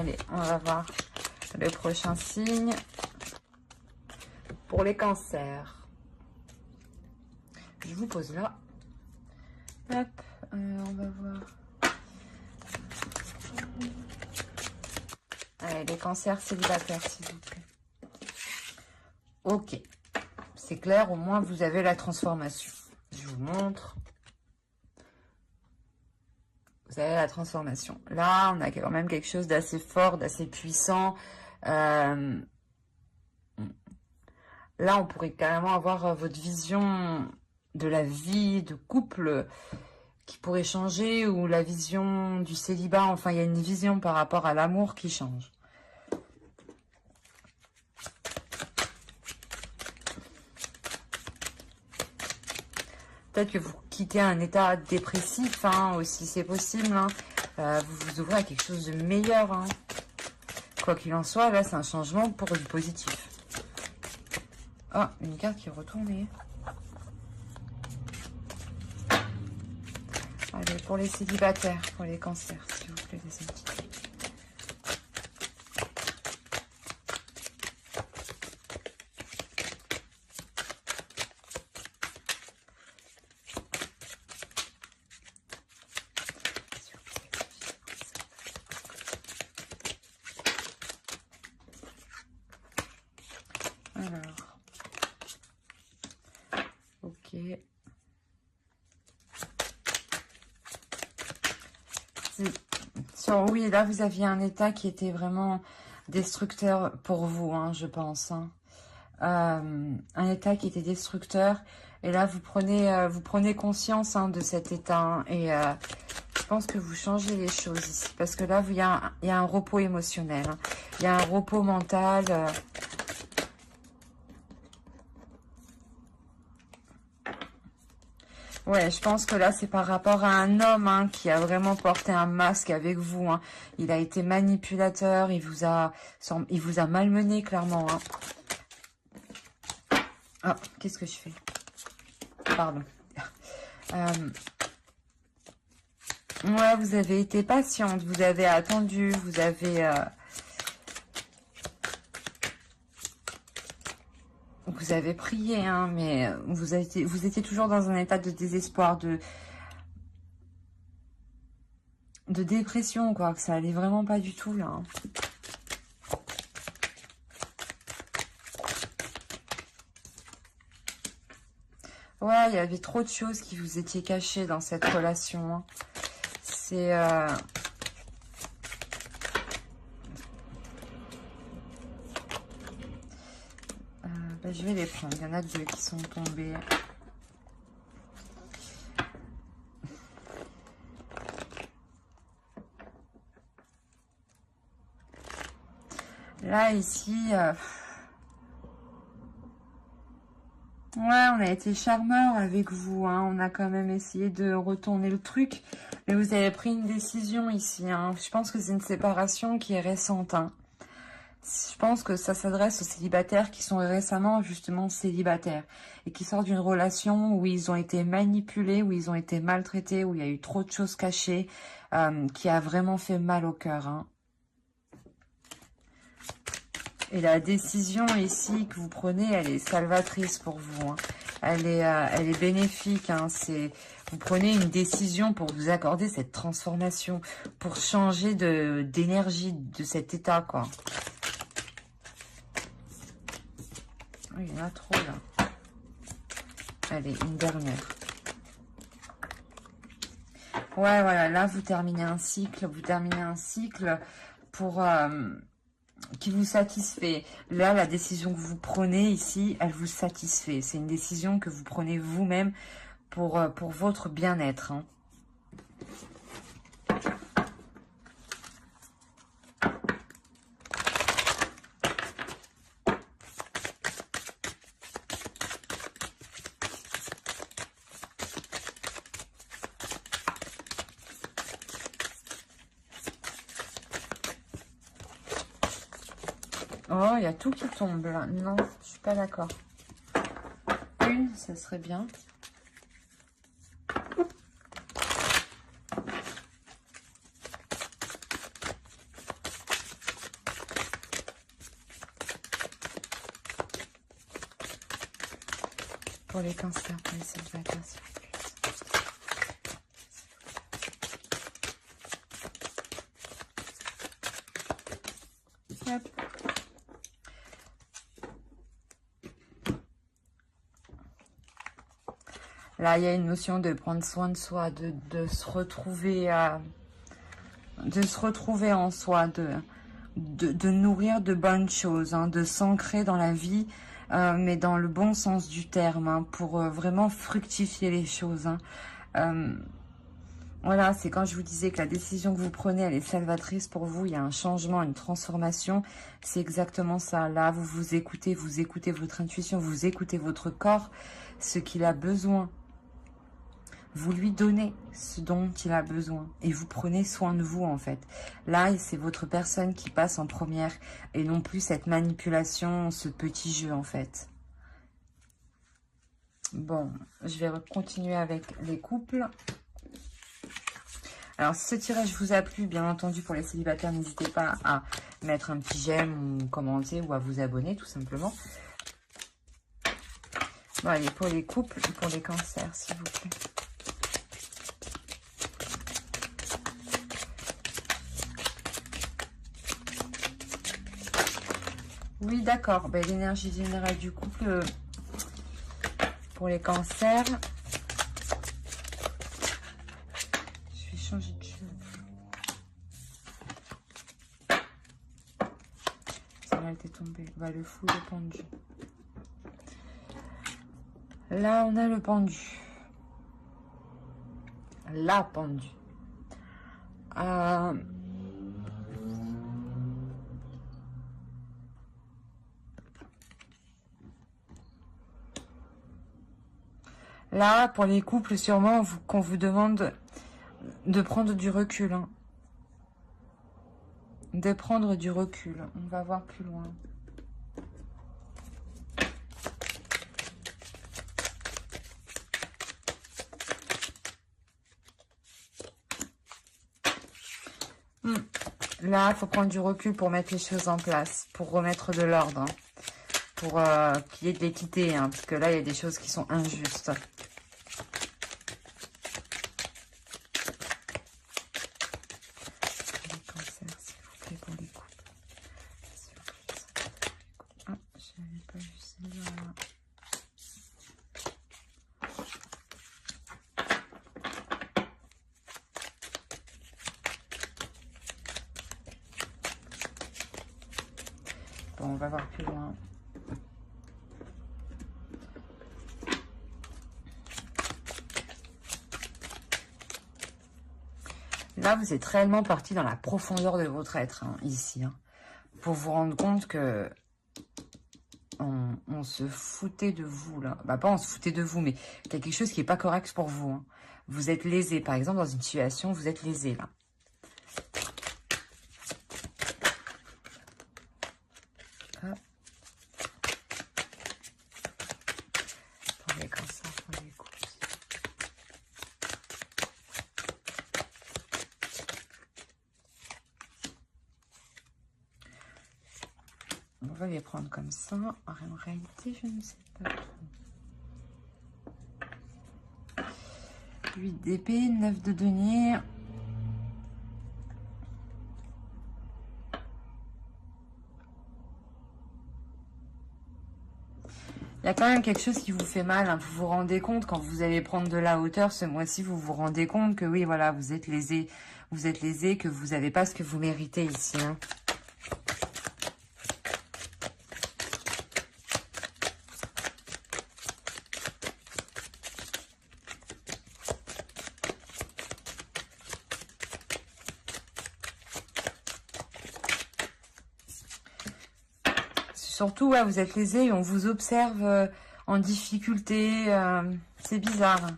Allez, on va voir le prochain signe pour les cancers. Je vous pose là. Hop, on va voir. Allez, les cancers célibataires, s'il vous plaît. Ok, c'est clair, au moins vous avez la transformation. Je vous montre. Vous avez la transformation. Là, on a quand même quelque chose d'assez fort, d'assez puissant. Là, on pourrait carrément avoir votre vision de la vie de couple qui pourrait changer, ou la vision du célibat. Enfin, il y a une vision par rapport à l'amour qui change. Peut-être que vous quittez un état dépressif, hein, aussi, c'est possible. Hein. Vous vous ouvrez à quelque chose de meilleur. Hein. Quoi qu'il en soit, là, c'est un changement pour du positif. Ah, une carte qui est retournée. Allez, pour les célibataires, pour les cancers, s'il vous plaît, les amis. Alors, ok. Oui, là, vous aviez un état qui était vraiment destructeur pour vous, hein, je pense. Hein. Un état qui était destructeur. Et là, vous prenez conscience, hein, de cet état. Hein, et je pense que vous changez les choses ici. Parce que là, il y a un repos émotionnel. Hein. Il y a un repos mental. Ouais, je pense que là, c'est par rapport à un homme, hein, qui a vraiment porté un masque avec vous. Hein. Il a été manipulateur, il vous a malmené, clairement. Hein. Ah, qu'est-ce que je fais? Pardon. Ouais, vous avez été patiente, vous avez attendu, vous avez... Vous avez prié, hein, mais vous étiez toujours dans un état de désespoir, de dépression, quoi, que ça allait vraiment pas du tout, là. Hein. Ouais, il y avait trop de choses qui vous étaient cachées dans cette relation. Hein. C'est... je vais les prendre. Il y en a deux qui sont tombés. Là, ici... ouais, on a été charmeur avec vous. Hein. On a quand même essayé de retourner le truc. Mais vous avez pris une décision ici. Hein. Je pense que c'est une séparation qui est récente. Hein. Je pense que ça s'adresse aux célibataires qui sont récemment justement célibataires et qui sortent d'une relation où ils ont été manipulés, où ils ont été maltraités, où il y a eu trop de choses cachées, qui a vraiment fait mal au cœur. Hein. Et la décision ici que vous prenez, elle est salvatrice pour vous. Hein. Elle est bénéfique. Hein. Vous prenez une décision pour vous accorder cette transformation, pour changer d'énergie de cet état, quoi. Oh, il y en a trop, là. Allez, une dernière. Ouais, voilà, là, vous terminez un cycle. Vous terminez un cycle pour... qui vous satisfait. Là, la décision que vous prenez ici, elle vous satisfait. C'est une décision que vous prenez vous-même pour votre bien-être. Hein. Oh, il y a tout qui tombe là. Non, je suis pas d'accord. Une, ça serait bien. pour les cancers, pour les célibataires, s'il vous plaît. Hop. Là, il y a une notion de prendre soin de soi, de se retrouver en soi, de nourrir de bonnes choses, hein, de s'ancrer dans la vie, mais dans le bon sens du terme, hein, pour vraiment fructifier les choses. Hein. Voilà, c'est quand je vous disais que la décision que vous prenez, elle est salvatrice pour vous. Il y a un changement, une transformation. C'est exactement ça. Là, vous écoutez votre intuition, vous écoutez votre corps, ce qu'il a besoin. Vous lui donnez ce dont il a besoin et vous prenez soin de vous en fait. Là, c'est votre personne qui passe en première et non plus cette manipulation, ce petit jeu en fait. Bon, je vais continuer avec les couples. Alors, si ce tirage vous a plu, bien entendu, pour les célibataires, n'hésitez pas à mettre un petit j'aime ou commenter ou à vous abonner tout simplement. Bon, allez, pour les couples, pour les cancers, s'il vous plaît. Oui, d'accord. Ben, l'énergie générale du couple pour les cancers. Je vais changer de jeu. Celle-là était tombée. Bah, le fou, le pendu. Là, on a le pendu. La pendue. Là, pour les couples, sûrement qu'on vous demande de prendre du recul. Hein. De prendre du recul. On va voir plus loin. Là, il faut prendre du recul pour mettre les choses en place, pour remettre de l'ordre, hein, pour qu'il y ait de l'équité, hein, parce que là, il y a des choses qui sont injustes. Les cancers, s'il vous plaît, pour les couples. Ah, je n'avais pas vu celle-là. Bon, on va voir plus loin. Là, vous êtes réellement parti dans la profondeur de votre être, hein, ici. Hein, pour vous rendre compte que on se foutait de vous, là. Bah, pas on se foutait de vous, mais qu'il y a quelque chose qui n'est pas correct pour vous. Hein. Vous êtes lésé. Par exemple, dans une situation, vous êtes lésé, là. Hop. Pour les cancers, pour les couples. On va les prendre comme ça. En réalité, je ne sais pas trop. 8 d'épée, 9 de denier. Il y a quand même quelque chose qui vous fait mal. Hein. Vous vous rendez compte, quand vous allez prendre de la hauteur ce mois-ci, vous vous rendez compte que oui, voilà, vous êtes lésé. Vous êtes lésé, que vous n'avez pas ce que vous méritez ici. Hein. Surtout, ouais, vous êtes lésé et on vous observe en difficulté. C'est bizarre.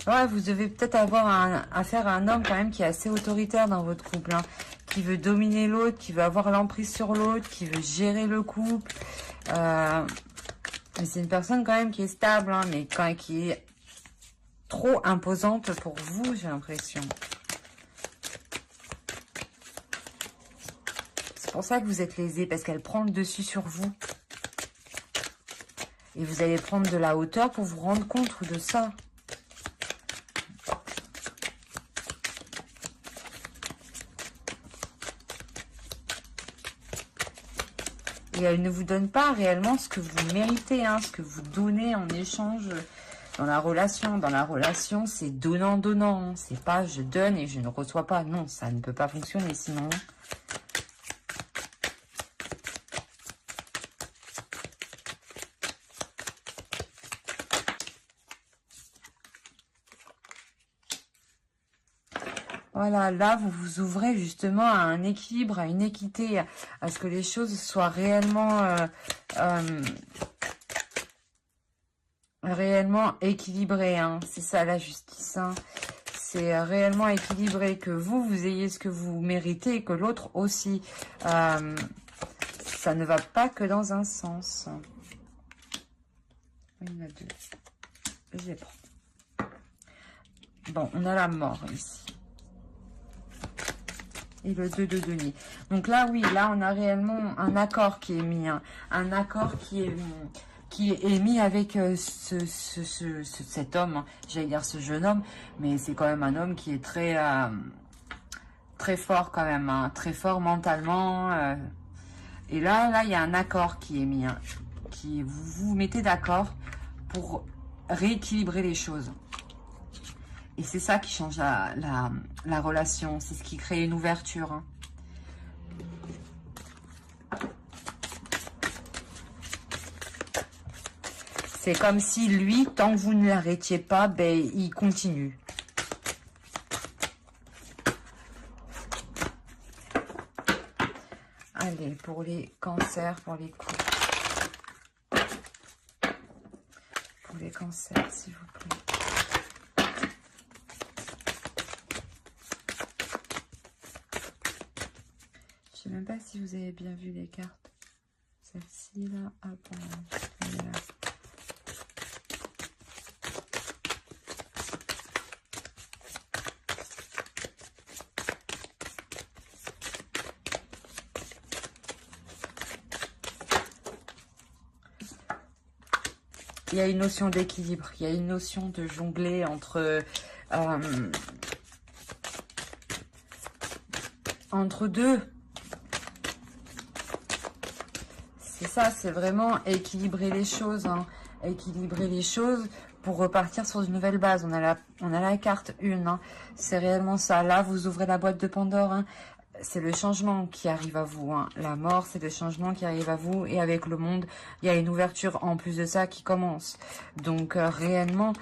Ouais, vous devez peut-être avoir affaire à un homme quand même qui est assez autoritaire dans votre couple. Hein, qui veut dominer l'autre, qui veut avoir l'emprise sur l'autre, qui veut gérer le couple. Mais c'est une personne quand même qui est stable, hein, mais qui est trop imposante pour vous, j'ai l'impression. C'est pour ça que vous êtes lésé, parce qu'elle prend le dessus sur vous. Et vous allez prendre de la hauteur pour vous rendre compte de ça. Et elle ne vous donne pas réellement ce que vous méritez, hein, ce que vous donnez en échange dans la relation. Dans la relation, c'est donnant-donnant. Hein. C'est pas je donne et je ne reçois pas. Non, ça ne peut pas fonctionner sinon. Voilà, là, vous vous ouvrez justement à un équilibre, à une équité, à ce que les choses soient réellement équilibrées. Hein. C'est ça la justice. Hein. C'est réellement équilibré, que vous ayez ce que vous méritez et que l'autre aussi. Ça ne va pas que dans un sens. Il y en a deux. Je les prends. Bon, on a la mort ici. Et le 2 de denier. Donc là, oui, là, on a réellement un accord qui est mis. Hein. Un accord qui est mis avec cet homme. Hein. J'allais dire ce jeune homme, mais c'est quand même un homme qui est très fort quand même. Hein. Très fort mentalement. Et là, il y a un accord qui est mis. Hein. Vous vous mettez d'accord pour rééquilibrer les choses. Et c'est ça qui change la relation. C'est ce qui crée une ouverture. Hein. C'est comme si lui, tant que vous ne l'arrêtiez pas, ben, il continue. Allez, pour les cancers, pour les coups. Pour les cancers, s'il vous plaît. Je sais même pas si vous avez bien vu les cartes. Celle-ci, là, hop, elle est là. Il y a une notion d'équilibre, il y a une notion de jongler entre deux. C'est ça, c'est vraiment équilibrer les choses, hein. Équilibrer les choses pour repartir sur une nouvelle base. On a la carte 1, hein. C'est réellement ça. Là, vous ouvrez la boîte de Pandore, hein. C'est le changement qui arrive à vous. Hein. La mort, c'est le changement qui arrive à vous. Et avec le monde, il y a une ouverture en plus de ça qui commence. Donc, réellement,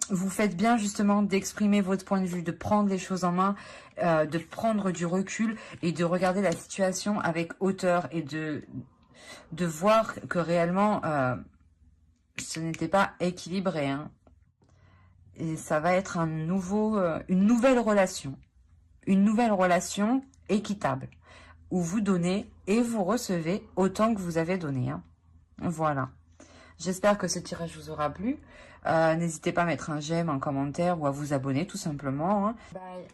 vous faites bien justement d'exprimer votre point de vue, de prendre les choses en main, de prendre du recul et de regarder la situation avec hauteur et de voir que réellement, ce n'était pas équilibré. Hein. Et ça va être une nouvelle relation. Une nouvelle relation équitable, où vous donnez et vous recevez autant que vous avez donné. Hein. Voilà. J'espère que ce tirage vous aura plu. N'hésitez pas à mettre un j'aime, un commentaire ou à vous abonner tout simplement. Hein. Bye.